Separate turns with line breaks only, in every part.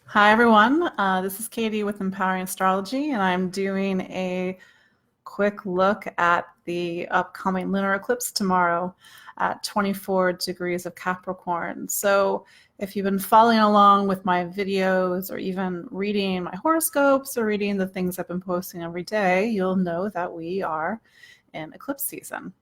Hi, everyone. This is Katie with Empowering Astrology, and I'm doing a quick look at the upcoming lunar eclipse tomorrow at 24 degrees of Capricorn. So, if you've been following along with my videos or even reading my horoscopes or reading the things I've been posting every day, you'll know that we are in eclipse season.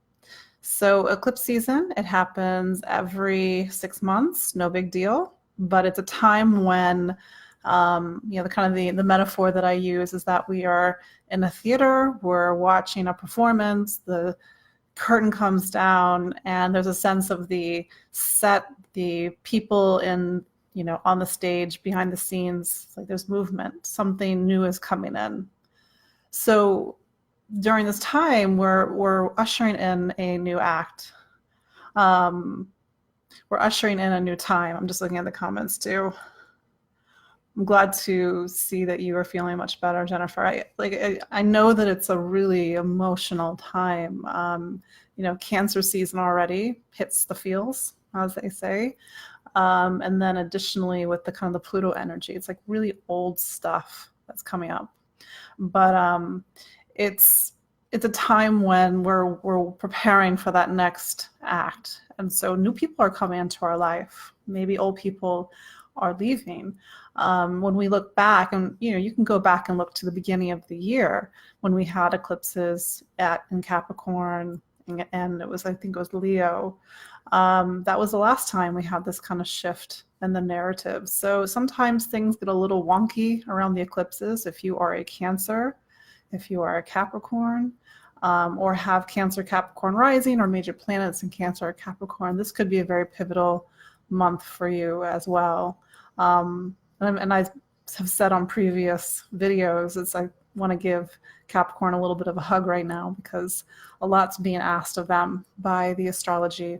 So, eclipse season, it happens every 6 months, no big deal, but it's a time when the kind of the metaphor that I use is that we are in a theater, we're watching a performance, the curtain comes down, and there's a sense of the set, the people in, on the stage, behind the scenes, it's like there's movement, something new is coming in. So during this time, we're ushering in a new act. Um, we're ushering in a new time. I'm just looking at the comments too. I'm glad to see that you are feeling much better, Jennifer. I know that it's a really emotional time. Cancer season already hits the feels, as they say. And then additionally with the kind of the Pluto energy, it's like really old stuff that's coming up. But it's a time when we're preparing for that next act. And so new people are coming into our life. Maybe old people are leaving. When we look back, and you can go back and look to the beginning of the year when we had eclipses in Capricorn, and I think it was Leo. That was the last time we had this kind of shift in the narrative. So sometimes things get a little wonky around the eclipses. If you are a Cancer, if you are a Capricorn, or have Cancer, Capricorn rising, or major planets in Cancer or Capricorn, this could be a very pivotal month for you as well. And I have said on previous videos, I want to give Capricorn a little bit of a hug right now because a lot's being asked of them by the astrology.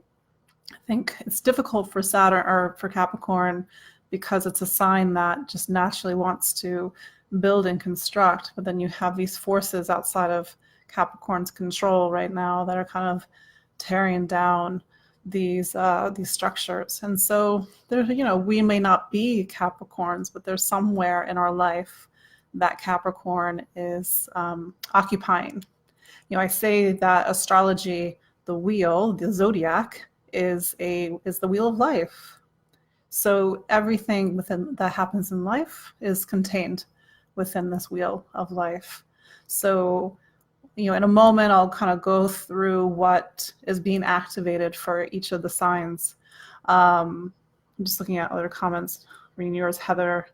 I think it's difficult for Saturn or for Capricorn because it's a sign that just naturally wants to build and construct, but then you have these forces outside of Capricorn's control right now that are kind of tearing down these structures. And so there, we may not be Capricorns, but there's somewhere in our life that Capricorn is occupying. I say that astrology, the wheel, the zodiac, is the wheel of life. So everything that happens in life is contained within this wheel of life. So in a moment, I'll kind of go through what is being activated for each of the signs. I'm just looking at other comments. Reading yours, Heather.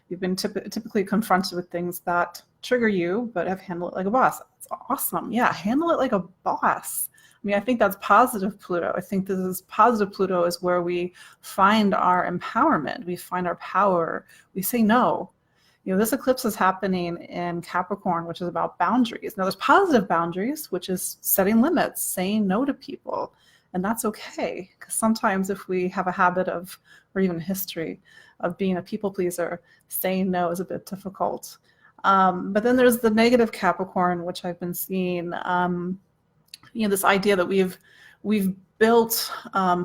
You've been typically confronted with things that trigger you, but have handled it like a boss. That's awesome. Yeah, handle it like a boss. I think that's positive Pluto. I think this is positive Pluto is where we find our empowerment. We find our power. We say no. This eclipse is happening in Capricorn, which is about boundaries. Now, there's positive boundaries, which is setting limits, saying no to people. And that's okay, because sometimes if we have a habit of, or even history of being a people pleaser, saying no is a bit difficult. But then there's the negative Capricorn, which I've been seeing, this idea that we've built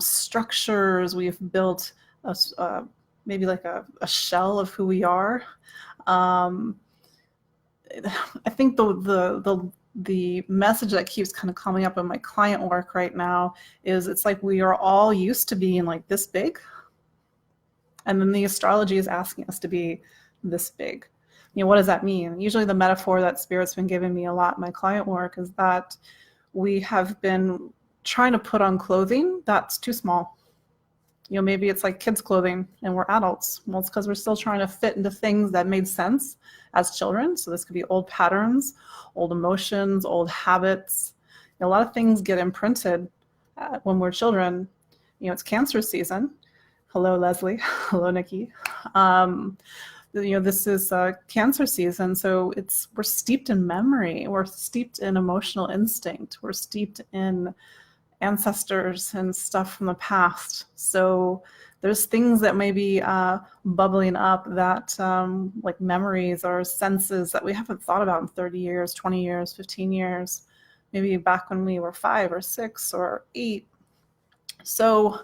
structures, we've built maybe like a shell of who we are. I think the message that keeps kind of coming up in my client work right now is it's like we are all used to being like this big, and then the astrology is asking us to be this big. What does that mean? Usually the metaphor that Spirit's been giving me a lot in my client work is that we have been trying to put on clothing that's too small. Maybe it's like kids' clothing and we're adults. Well, it's because we're still trying to fit into things that made sense as children. So this could be old patterns, old emotions, old habits. A lot of things get imprinted when we're children. It's Cancer season. Hello, Leslie. Hello, Nikki. This is Cancer season, so we're steeped in memory. We're steeped in emotional instinct. We're steeped in ancestors and stuff from the past. So there's things that may be bubbling up that like memories or senses that we haven't thought about in 30 years, 20 years, 15 years, maybe back when we were 5 or 6 or 8. So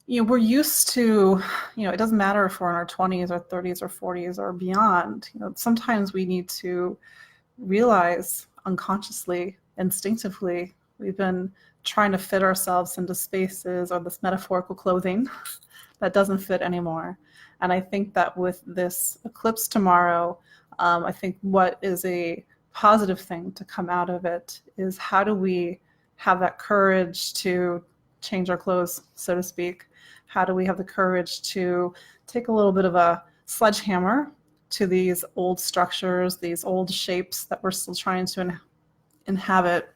we're used to, it doesn't matter if we're in our 20s or 30s or 40s or beyond. Sometimes we need to realize unconsciously, instinctively, we've been trying to fit ourselves into spaces or this metaphorical clothing that doesn't fit anymore. And I think that with this eclipse tomorrow, I think what is a positive thing to come out of it is how do we have that courage to change our clothes, so to speak? How do we have the courage to take a little bit of a sledgehammer to these old structures, these old shapes that we're still trying to inhabit?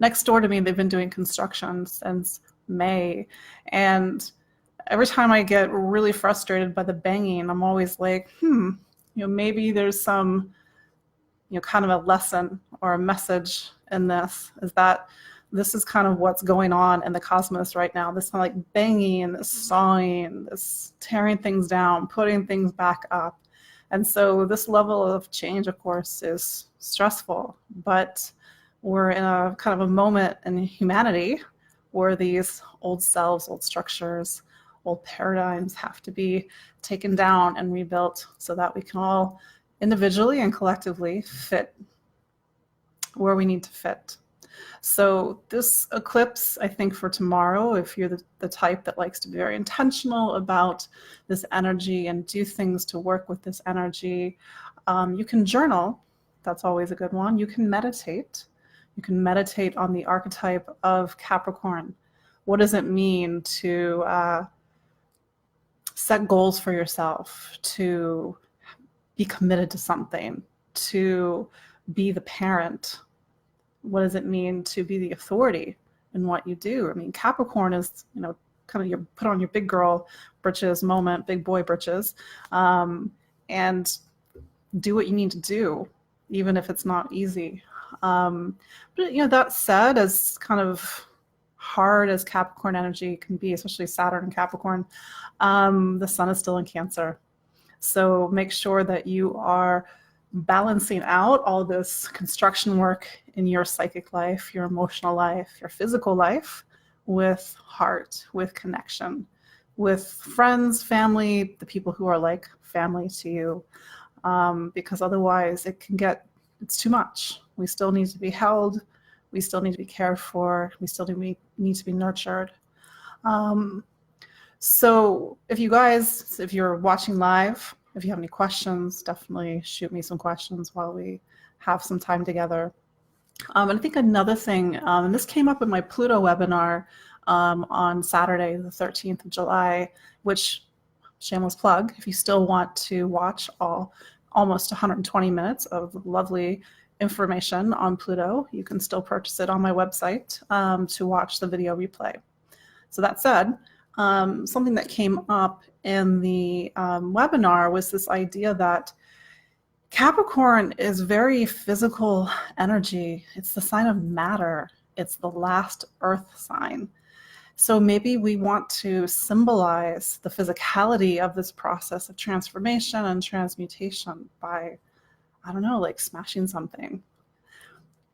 Next door to me, they've been doing construction since May. And every time I get really frustrated by the banging, I'm always like, maybe there's some, kind of a lesson or a message in this, is that this is kind of what's going on in the cosmos right now. This kind of like banging, this sawing, this tearing things down, putting things back up. And so this level of change, of course, is stressful, but we're in a kind of a moment in humanity where these old selves, old structures, old paradigms have to be taken down and rebuilt so that we can all individually and collectively fit where we need to fit. So this eclipse, I think for tomorrow, if you're the type that likes to be very intentional about this energy and do things to work with this energy, you can journal. That's always a good one. You can meditate. You can meditate on the archetype of Capricorn. What does it mean to set goals for yourself, to be committed to something, to be the parent? What does it mean to be the authority in what you do? I mean, Capricorn is, kind of your put on your big girl britches moment, big boy britches, and do what you need to do, even if it's not easy. But that said, as kind of hard as Capricorn energy can be, especially Saturn and Capricorn, the sun is still in Cancer. So make sure that you are balancing out all this construction work in your psychic life, your emotional life, your physical life, with heart, with connection, with friends, family, the people who are like family to you, because otherwise it's too much. We still need to be held. We still need to be cared for. We still need to be nurtured. So if you're watching live, if you have any questions, definitely shoot me some questions while we have some time together. And I think another thing, and this came up in my Pluto webinar on Saturday, the 13th of July, which, shameless plug, if you still want to watch almost 120 minutes of lovely information on Pluto, you can still purchase it on my website to watch the video replay. So that said, something that came up in the webinar was this idea that Capricorn is very physical energy. It's the sign of matter. It's the last earth sign. So maybe we want to symbolize the physicality of this process of transformation and transmutation by, I don't know, like smashing something.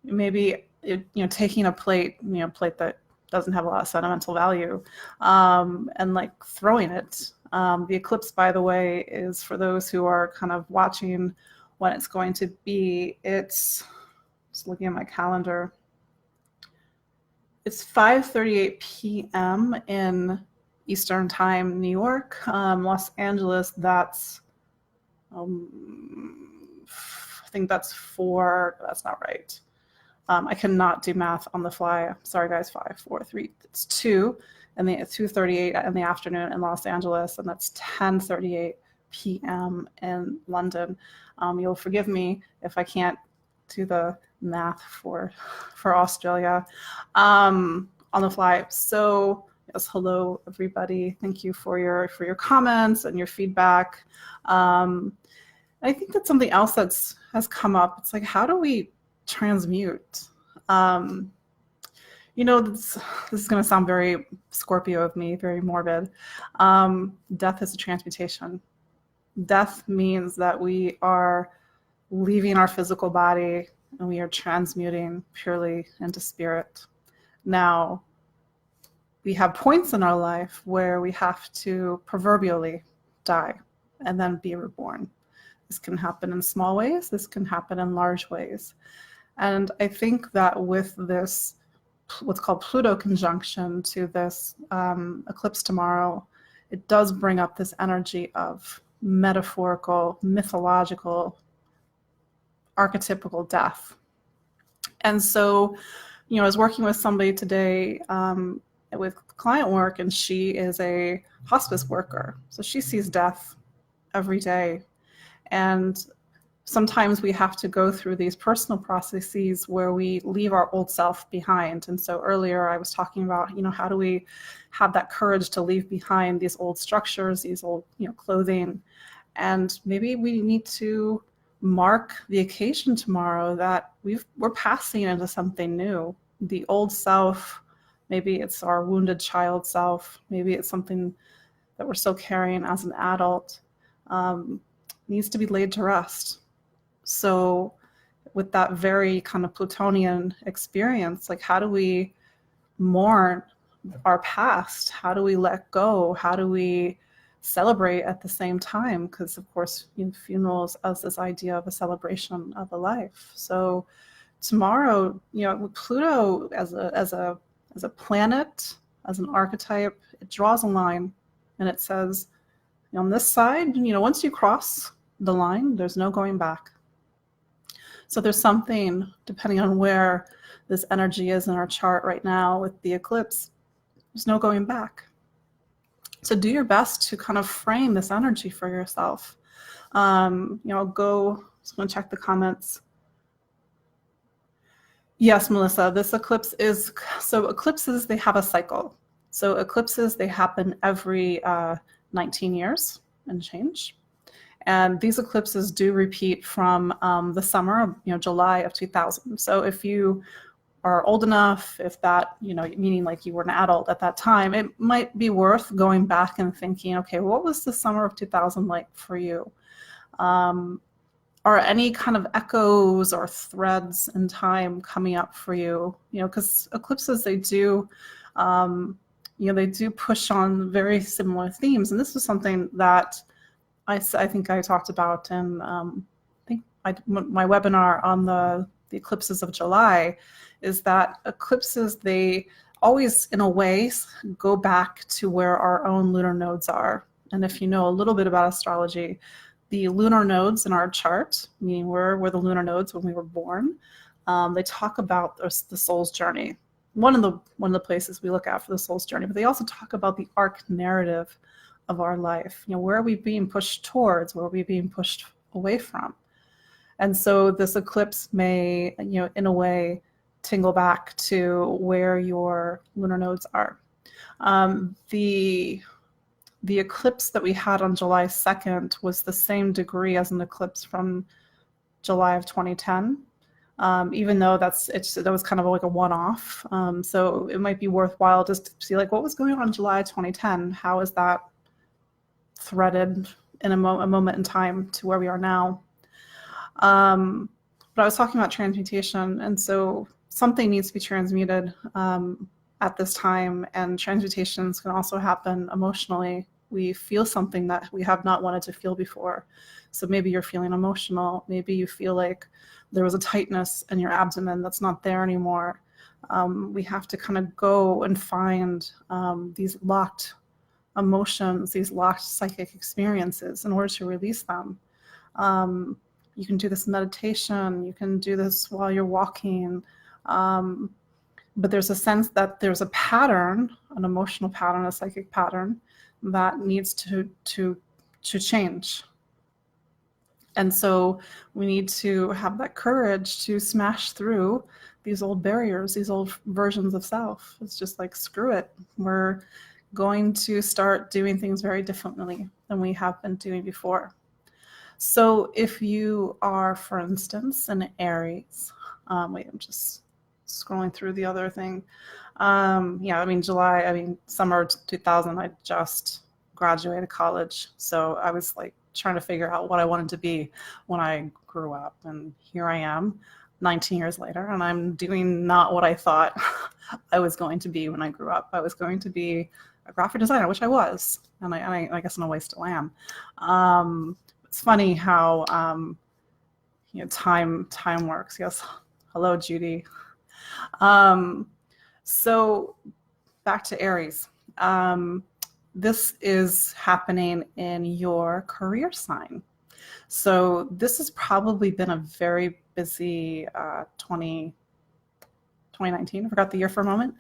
Maybe taking a plate, plate that doesn't have a lot of sentimental value, and like throwing it. The eclipse, by the way, is for those who are kind of watching when it's going to be. It's just looking at my calendar. It's 5:38 p.m. in Eastern Time, New York. Los Angeles, that's I think that's 4. That's not right. I cannot do math on the fly. Sorry, guys. 5, 4, 3. It's 2, and then it's 2:38 in the afternoon in Los Angeles, and that's 10:38 p.m. in London. You'll forgive me if I can't do the math for Australia on the fly. So yes, hello everybody. Thank you for your comments and your feedback. I think that's something else has come up. It's like, how do we transmute? This is going to sound very Scorpio of me, very morbid. Death is a transmutation. Death means that we are leaving our physical body and we are transmuting purely into spirit. Now, we have points in our life where we have to proverbially die and then be reborn. This can happen in small ways. This can happen in large ways. And I think that with this, what's called Pluto conjunction to this eclipse tomorrow, it does bring up this energy of metaphorical, mythological, archetypical death. And so, I was working with somebody today with client work, and she is a hospice worker. So she sees death every day. And sometimes we have to go through these personal processes where we leave our old self behind. And so earlier I was talking about, how do we have that courage to leave behind these old structures, these old, clothing. And maybe we need to mark the occasion tomorrow that we're passing into something new. The old self, maybe it's our wounded child self, maybe it's something that we're still carrying as an adult, needs to be laid to rest. So with that very kind of Plutonian experience, like, how do we mourn our past? How do we let go? How do we celebrate at the same time? Because of course, funerals as this idea of a celebration of a life. So tomorrow, with Pluto as a planet, as an archetype, it draws a line, and it says, on this side, once you cross the line, there's no going back. So there's something, depending on where this energy is in our chart right now with the eclipse, there's no going back. So do your best to kind of frame this energy for yourself. I'll just going to check the comments. Yes, Melissa, this eclipse eclipses, they have a cycle. So eclipses, they happen every 19 years and change. And these eclipses do repeat from the summer, July of 2000. So if you are old enough, if that, meaning like you were an adult at that time, it might be worth going back and thinking, okay, what was the summer of 2000 like for you? Are any kind of echoes or threads in time coming up for you? Because eclipses, they do, they do push on very similar themes. And this was something that I think I talked about in my webinar on the eclipses of July, is that eclipses, they always, in a way, go back to where our own lunar nodes are. And if you know a little bit about astrology, the lunar nodes in our chart, meaning where were the lunar nodes when we were born, they talk about the soul's journey. One of the places we look at for the soul's journey, but they also talk about the arc narrative of our life. Where are we being pushed towards? Where are we being pushed away from? And so this eclipse may, in a way, tingle back to where your lunar nodes are. The eclipse that we had on July 2nd was the same degree as an eclipse from July of 2010. Even though that was kind of like a one-off. So it might be worthwhile just to see, like, what was going on in July 2010? How is that threaded in a moment in time to where we are now? But I was talking about transmutation, and so something needs to be transmuted at this time, and transmutations can also happen emotionally. We feel something that we have not wanted to feel before. So maybe you're feeling emotional. Maybe you feel like there was a tightness in your abdomen that's not there anymore. We have to kind of go and find these locked emotions, these locked psychic experiences in order to release them. You can do this meditation. You can do this while you're walking. But there's a sense that there's a pattern, an emotional pattern, a psychic pattern that needs to change. And so we need to have that courage to smash through these old barriers, these old versions of self. It's just like, screw it. We're going to start doing things very differently than we have been doing before. So if you are, for instance, an Aries, wait, I'm just scrolling through the other thing. Summer 2000, I just graduated college. So I was like trying to figure out what I wanted to be when I grew up. And here I am 19 years later, and I'm doing not what I thought I was going to be when I grew up. I was going to be a graphic designer, which I was, and I guess in a way still am. It's funny how time works. Yes, hello, Judy. So back to Aries. This is happening in your career sign. So this has probably been a very busy 2019. I forgot the year for a moment.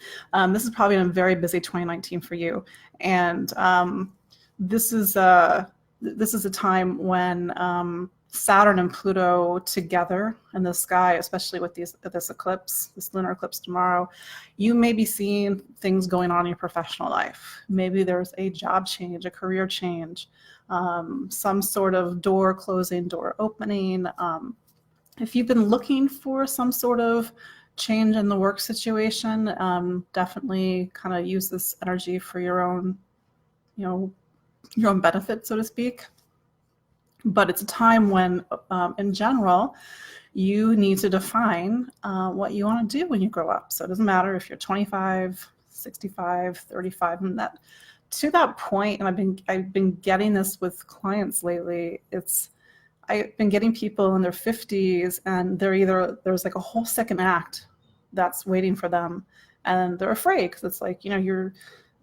This is probably been a very busy 2019 for you. And this is a time when Saturn and Pluto together in the sky, especially with this eclipse, this lunar eclipse tomorrow, you may be seeing things going on in your professional life. Maybe there's a job change, a career change, some sort of door closing, door opening. If you've been looking for some sort of change in the work situation, definitely kind of use this energy for your own, your own benefit, so to speak. But it's a time when, in general, you need to define what you want to do when you grow up. So it doesn't matter if you're 25, 65, 35, and to that point, and I've been getting this with clients lately. I've been getting people in their 50s, and there's like a whole second act that's waiting for them, and they're afraid because it's like, you're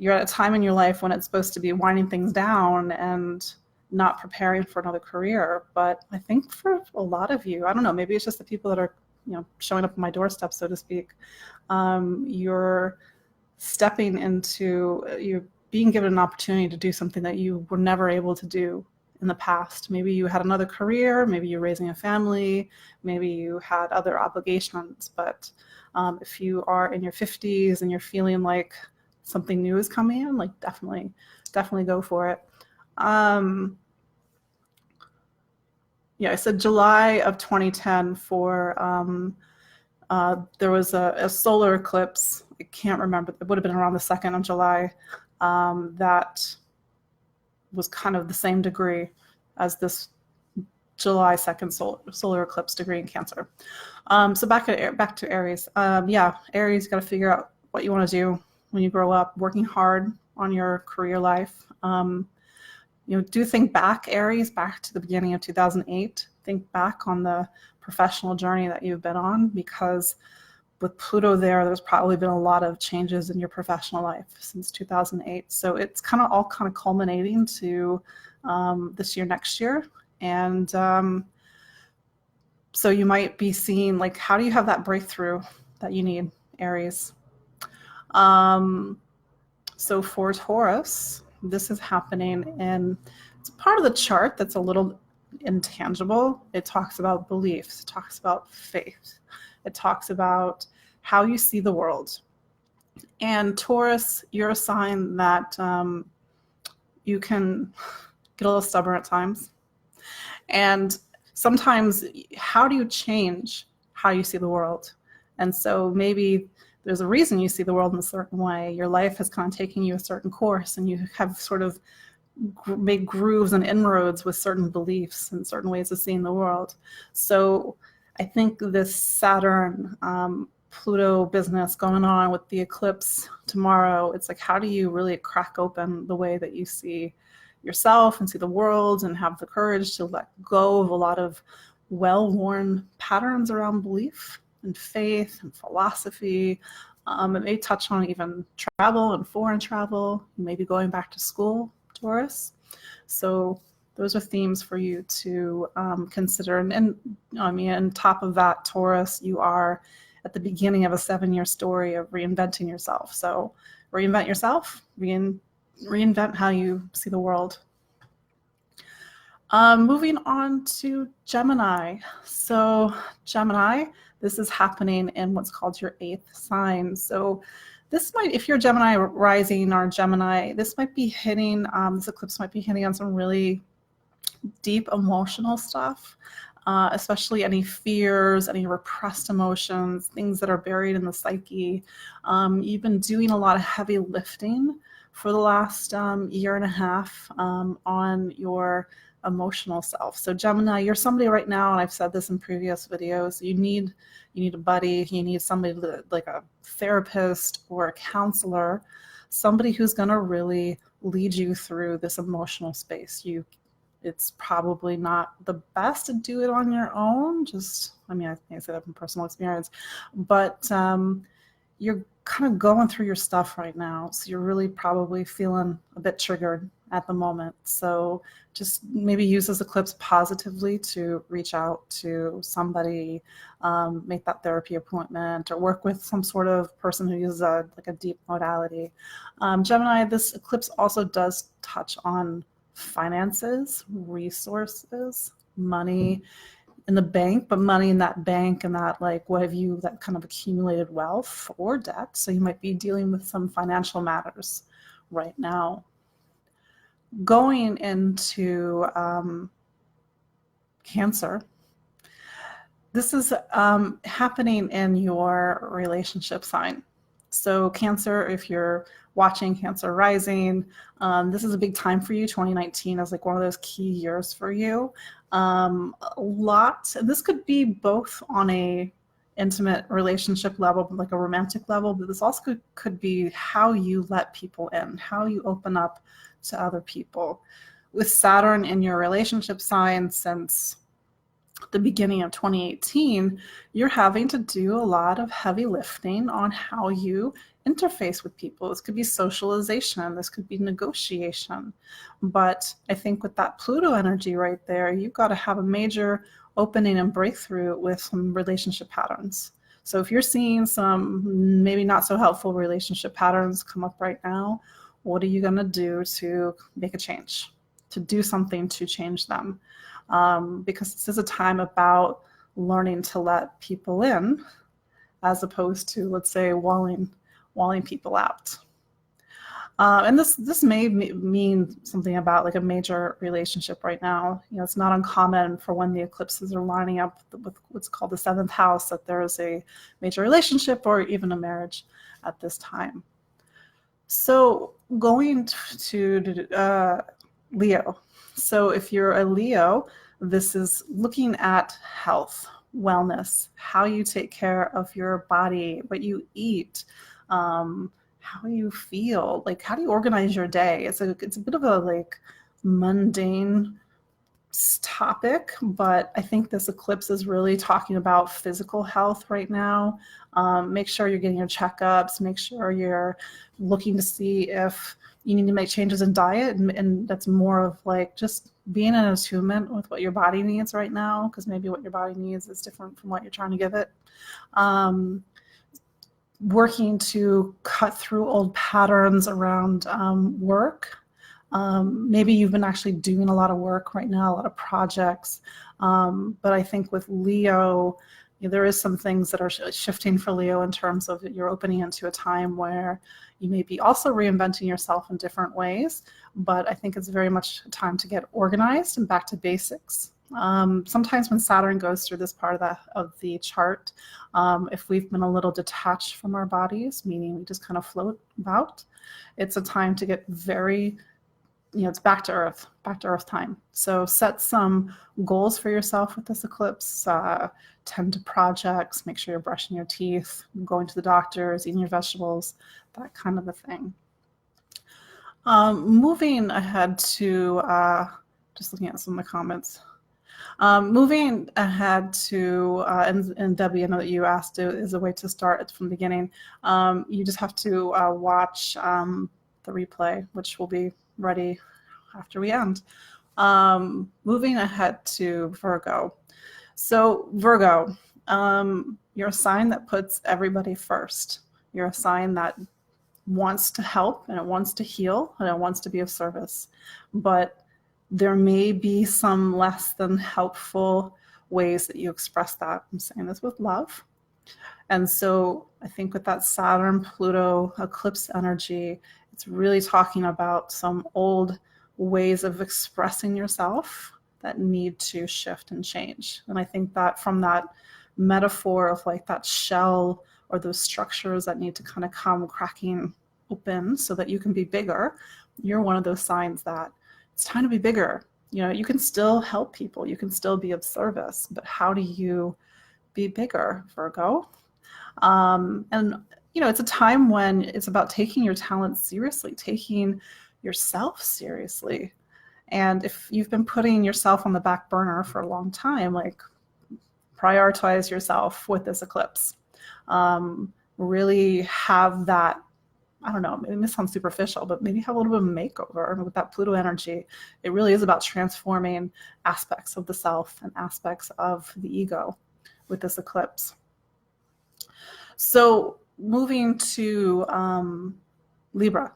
at a time in your life when it's supposed to be winding things down and not preparing for another career. But I think for a lot of you, I don't know, maybe it's just the people that are, showing up at my doorstep, so to speak. You're stepping into, you're being given an opportunity to do something that you were never able to do in the past. Maybe you had another career, maybe you're raising a family, maybe you had other obligations. But if you are in your 50s and you're feeling like something new is coming in, like definitely go for it. I said July of 2010 for, there was a solar eclipse. I can't remember, it would have been around the 2nd of July. That was kind of the same degree as this July 2nd solar eclipse degree in Cancer. So back to Aries. Aries, got to figure out what you want to do when you grow up, working hard on your career life. Do think back, Aries, back to the beginning of 2008. Think back on the professional journey that you've been on, because with Pluto there's probably been a lot of changes in your professional life since 2008. So it's all culminating to this year, next year. And so you might be seeing, like, how do you have that breakthrough that you need, Aries? So for Taurus, this is happening, and it's a part of the chart that's a little intangible. It talks about beliefs, it talks about faith, it talks about how you see the world. And Taurus, you're a sign that you can get a little stubborn at times. And sometimes, how do you change how you see the world? And so maybe there's a reason you see the world in a certain way. Your life has kind of taken you a certain course, and you have sort of made grooves and inroads with certain beliefs and certain ways of seeing the world. So I think this Saturn, Pluto business going on with the eclipse tomorrow, it's like, how do you really crack open the way that you see yourself and see the world, and have the courage to let go of a lot of well-worn patterns around belief and faith and philosophy. It may touch on even travel and foreign travel, maybe going back to school, Taurus. So those are themes for you to consider. And on top of that, Taurus, you are at the beginning of a 7-year story of reinventing yourself. So reinvent yourself, reinvent how you see the world. Moving on to Gemini. So Gemini, this is happening in what's called your 8th sign. So this might, if you're Gemini rising or Gemini, this might be hitting, this eclipse might be hitting on some really deep emotional stuff, especially any fears, any repressed emotions, things that are buried in the psyche. You've been doing a lot of heavy lifting for the last year and a half on your emotional self. So Gemini, you're somebody right now, and I've said this in previous videos, you need a buddy, you need somebody like a therapist or a counselor, somebody who's going to really lead you through this emotional space. It's probably not the best to do it on your own. I can't say that from personal experience, but you're kind of going through your stuff right now. So you're really probably feeling a bit triggered at the moment. So just maybe use this eclipse positively to reach out to somebody, make that therapy appointment, or work with some sort of person who uses a deep modality. Gemini, this eclipse also does touch on finances, resources, money in the bank, but money in that bank and that what have you, that kind of accumulated wealth or debt. So you might be dealing with some financial matters right now. Going into Cancer, this is happening in your relationship sign. So Cancer, if you're watching Cancer rising, this is a big time for you. 2019 is one of those key years for you. And this could be both on a intimate relationship level, like a romantic level, but this also could be how you let people in, how you open up to other people. With Saturn in your relationship sign since the beginning of 2018, you're having to do a lot of heavy lifting on how you interface with people. This could be socialization, this could be negotiation. But I think with that Pluto energy right there, you've got to have a major opening and breakthrough with some relationship patterns. So if you're seeing some maybe not so helpful relationship patterns come up right now, what are you going to do to make a change, to do something to change them? Because this is a time about learning to let people in as opposed to, let's say, walling people out. And this may mean something about a major relationship right now. It's not uncommon for when the eclipses are lining up with what's called the 7th house that there is a major relationship or even a marriage at this time. So going to Leo. So if you're a Leo, this is looking at health, wellness, how you take care of your body, what you eat, how you feel, how do you organize your day? It's a bit of a mundane topic, but I think this eclipse is really talking about physical health right now. Make sure you're getting your checkups, make sure you're looking to see if you need to make changes in diet, and that's more of just being in attunement with what your body needs right now, because maybe what your body needs is different from what you're trying to give it. Working to cut through old patterns around work. Maybe you've been actually doing a lot of work right now, a lot of projects, but I think with Leo, there is some things that are shifting for Leo in terms of you're opening into a time where you may be also reinventing yourself in different ways, but I think it's very much time to get organized and back to basics. Sometimes when Saturn goes through this part of the chart, if we've been a little detached from our bodies, meaning we just kind of float about, it's a time to get very, it's back to earth time. So set some goals for yourself with this eclipse, tend to projects, make sure you're brushing your teeth, going to the doctors, eating your vegetables, that kind of a thing. Moving ahead to, just looking at some of the comments. Moving ahead to, and Debbie, I know that you asked is a way to start from the beginning. You just have to watch the replay, which will be ready after we end. Moving ahead to Virgo. So Virgo, you're a sign that puts everybody first. You're a sign that wants to help, and it wants to heal, and it wants to be of service. But there may be some less than helpful ways that you express that. I'm saying this with love. And so I think with that Saturn, Pluto, eclipse energy, it's really talking about some old ways of expressing yourself that need to shift and change. And I think that from that metaphor of that shell or those structures that need to kind of come cracking open so that you can be bigger. You're one of those signs that it's time to be bigger. You know, you can still help people, you can still be of service, but how do you be bigger, Virgo? And you know, it's a time when it's about taking your talents seriously, taking yourself seriously. And if you've been putting yourself on the back burner for a long time, like, prioritize yourself with this eclipse. Really have that, I don't know, maybe this sounds superficial, but maybe have a little bit of a makeover with that Pluto energy. It really is about transforming aspects of the self and aspects of the ego with this eclipse. So moving to Libra.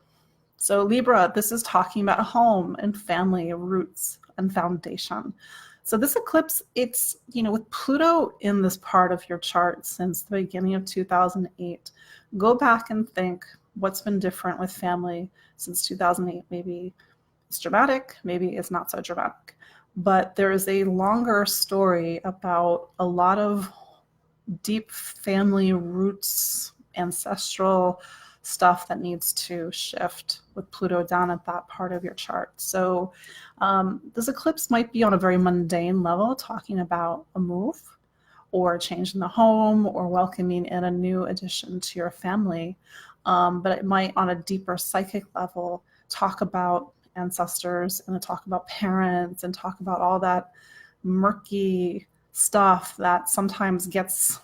So Libra, this is talking about home and family, roots and foundation. So this eclipse, it's, you know, with Pluto in this part of your chart since the beginning of 2008, go back and think what's been different with family since 2008. Maybe it's dramatic, maybe it's not so dramatic, but there is a longer story about a lot of deep family roots, ancestral stuff that needs to shift with Pluto down at that part of your chart. So this eclipse might be on a very mundane level, talking about a move or a change in the home or welcoming in a new addition to your family. But it might, on a deeper psychic level, talk about ancestors and talk about parents and talk about all that murky stuff that sometimes gets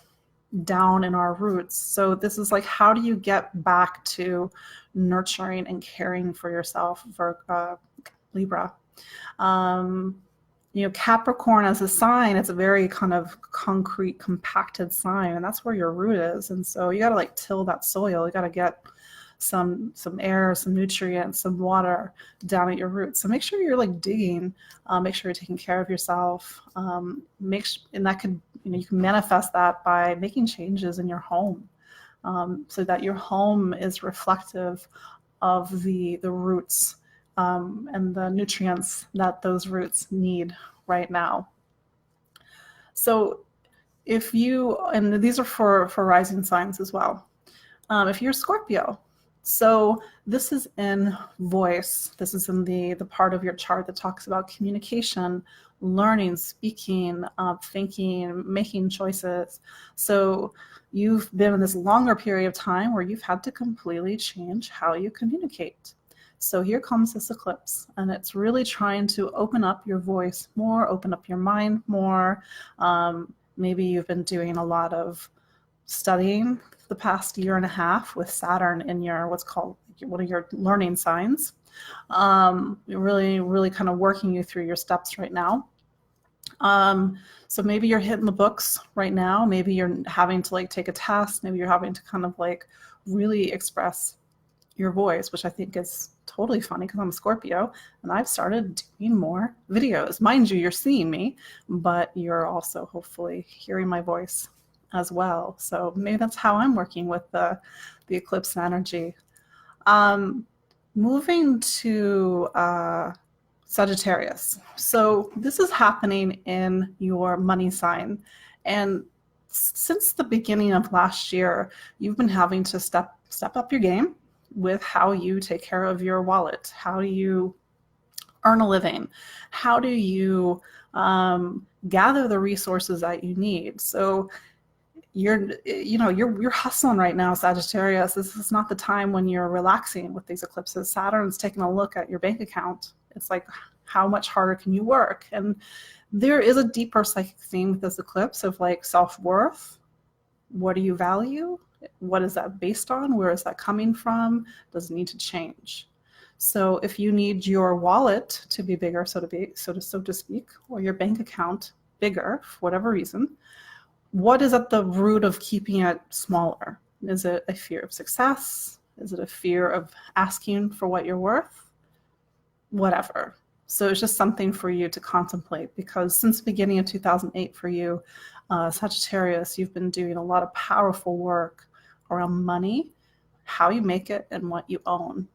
down in our roots. So this is like, how do you get back to nurturing and caring for yourself, for Libra? You know, Capricorn as a sign, it's a very kind of concrete, compacted sign, and that's where your root is. And so you got to like till that soil. You got to get some air, some nutrients, some water down at your roots. So make sure you're like digging, make sure you're taking care of yourself. And that could, you know, you can manifest that by making changes in your home, so that your home is reflective of the roots and the nutrients that those roots need right now. So if you, and these are for rising signs as well. If you're Scorpio, so this is in voice. This is in the part of your chart that talks about communication, learning, speaking, thinking, making choices. So you've been in this longer period of time where you've had to completely change how you communicate. So here comes this eclipse, and it's really trying to open up your voice more, open up your mind more. Maybe you've been doing a lot of studying the past year and a half with Saturn in your, what's called one of your learning signs. Really kind of working you through your steps right now. So maybe you're hitting the books right now. Maybe you're having to like take a test. Maybe you're having to kind of like really express your voice, which I think is totally funny because I'm a Scorpio and I've started doing more videos. Mind you, you're seeing me, but you're also hopefully hearing my voice as well. So maybe that's how I'm working with the eclipse energy. Moving to Sagittarius. So this is happening in your money sign. And since the beginning of last year, you've been having to step up your game with how you take care of your wallet. How do you earn a living? How do you gather the resources that you need? So you're hustling right now, Sagittarius. This is not the time when you're relaxing with these eclipses. Saturn's taking a look at your bank account. It's like, how much harder can you work? And there is a deeper psychic theme with this eclipse of like self-worth. What do you value? What is that based on? Where is that coming from? Does it need to change? So if you need your wallet to be bigger, so to speak, or your bank account bigger for whatever reason, what is at the root of keeping it smaller? Is it a fear of success? Is it a fear of asking for what you're worth? Whatever. So it's just something for you to contemplate, because since the beginning of 2008 for you, Sagittarius, you've been doing a lot of powerful work around money, how you make it, and what you own,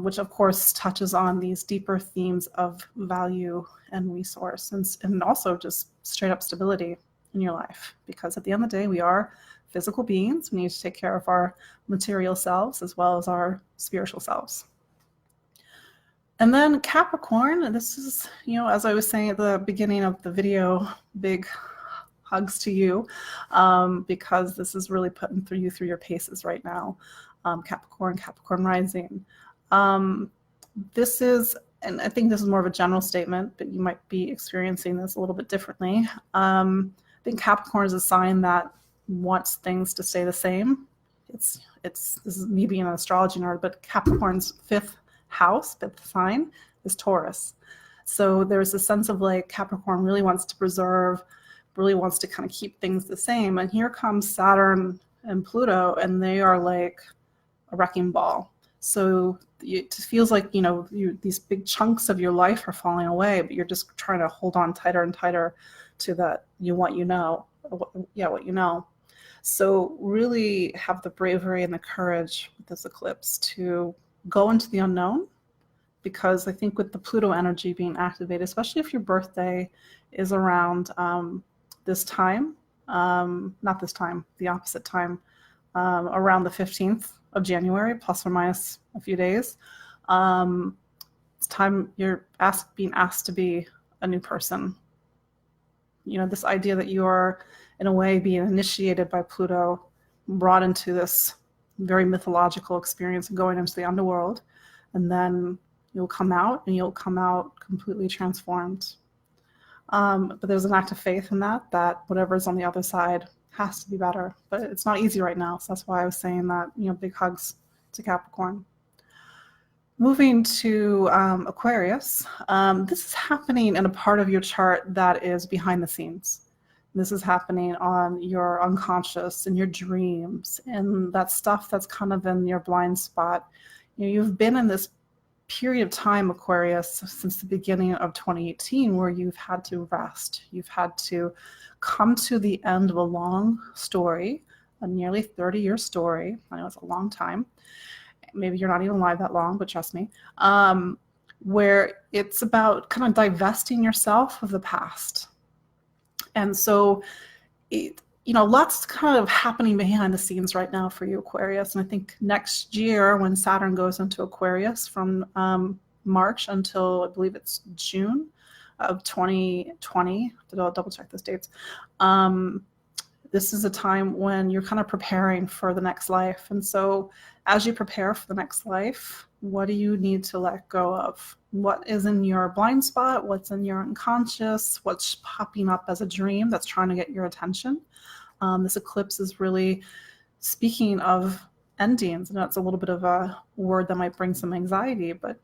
which of course touches on these deeper themes of value and resource, and also just straight up stability in your life, because at the end of the day, we are physical beings. We need to take care of our material selves as well as our spiritual selves. And then Capricorn, this is, as I was saying at the beginning of the video, big hugs to you, because this is really putting you through your paces right now. Capricorn rising. This is, and I think this is more of a general statement, but you might be experiencing this a little bit differently. I think Capricorn is a sign that wants things to stay the same. This is me being an astrology nerd, but Capricorn's fifth sign is Taurus. So there's a sense of like Capricorn really wants to preserve, really wants to kind of keep things the same. And here comes Saturn and Pluto, and they are like a wrecking ball. So it just feels like, these big chunks of your life are falling away, but you're just trying to hold on tighter and tighter to that, what you know. So really have the bravery and the courage with this eclipse to go into the unknown, because I think with the Pluto energy being activated, especially if your birthday is around this time, not this time, the opposite time, around the 15th of January, plus or minus a few days, it's time you're being asked to be a new person. This idea that you are, in a way, being initiated by Pluto, brought into this very mythological experience of going into the underworld, and then you'll come out completely transformed. But there's an act of faith in that whatever's on the other side has to be better. But it's not easy right now, so that's why I was saying that, big hugs to Capricorn. Moving to Aquarius, this is happening in a part of your chart that is behind the scenes. This is happening on your unconscious, in your dreams, and that stuff that's kind of in your blind spot. You've been in this period of time, Aquarius, since the beginning of 2018, where you've had to rest. You've had to come to the end of a long story, a nearly 30-year story. I know it's a long time. Maybe you're not even alive that long, but trust me. Where it's about kind of divesting yourself of the past. And so, lots kind of happening behind the scenes right now for you, Aquarius. And I think next year, when Saturn goes into Aquarius from March until, I believe it's June of 2020, I'll double check those dates. This is a time when you're kind of preparing for the next life. And so as you prepare for the next life, what do you need to let go of? What is in your blind spot? What's in your unconscious? What's popping up as a dream that's trying to get your attention? This eclipse is really speaking of endings. And that's a little bit of a word that might bring some anxiety, but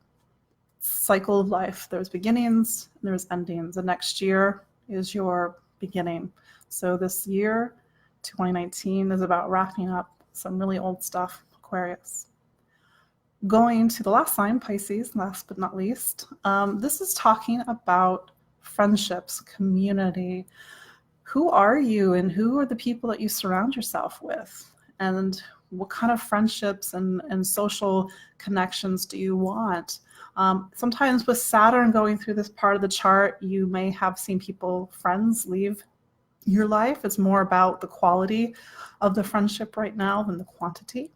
cycle of life. There's beginnings, and there's endings. The next year is your beginning. So this year, 2019, is about wrapping up some really old stuff, Aquarius. Going to the last sign, Pisces, last but not least, this is talking about friendships, community. Who are you, and who are the people that you surround yourself with? And what kind of friendships and social connections do you want? Sometimes with Saturn going through this part of the chart, you may have seen friends leave your life. It's more about the quality of the friendship right now than the quantity.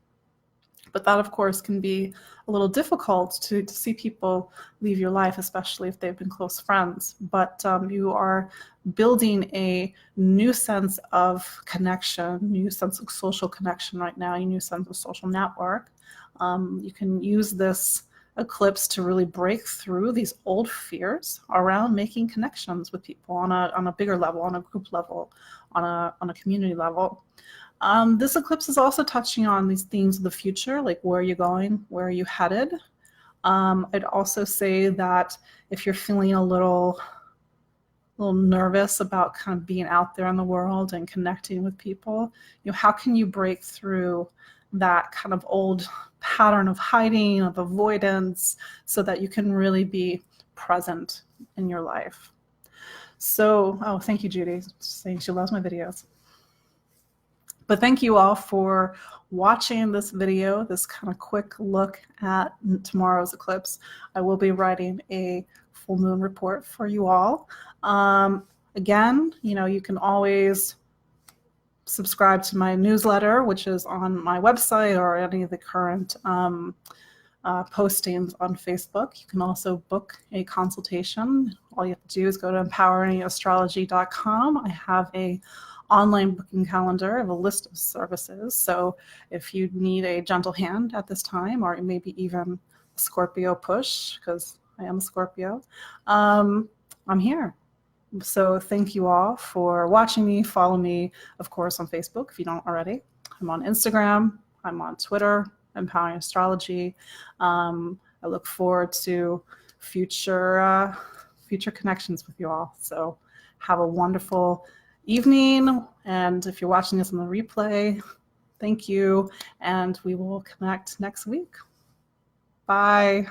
But that, of course, can be a little difficult to see people leave your life, especially if they've been close friends. But you are building a new sense of connection, new sense of social connection right now, a new sense of social network. You can use this eclipse to really break through these old fears around making connections with people on a bigger level, on a group level, on a community level. This eclipse is also touching on these themes of the future, like where are you going, where are you headed? I'd also say that if you're feeling a little nervous about kind of being out there in the world and connecting with people, how can you break through that kind of old pattern of hiding, of avoidance, so that you can really be present in your life. So, thank you, Judy, saying she loves my videos. But thank you all for watching this video, this kind of quick look at tomorrow's eclipse. I will be writing a full moon report for you all. Again, you can always subscribe to my newsletter, which is on my website or any of the current postings on Facebook. You can also book a consultation. All you have to do is go to empoweringastrology.com. I have a online booking calendar of a list of services. So if you need a gentle hand at this time, or maybe even a Scorpio push, because I am a Scorpio, I'm here. So thank you all for watching me. Follow me, of course, on Facebook if you don't already. I'm on Instagram. I'm on Twitter, Empowering Astrology. I look forward to future connections with you all. So have a wonderful evening. And if you're watching this on the replay, thank you. And we will connect next week. Bye.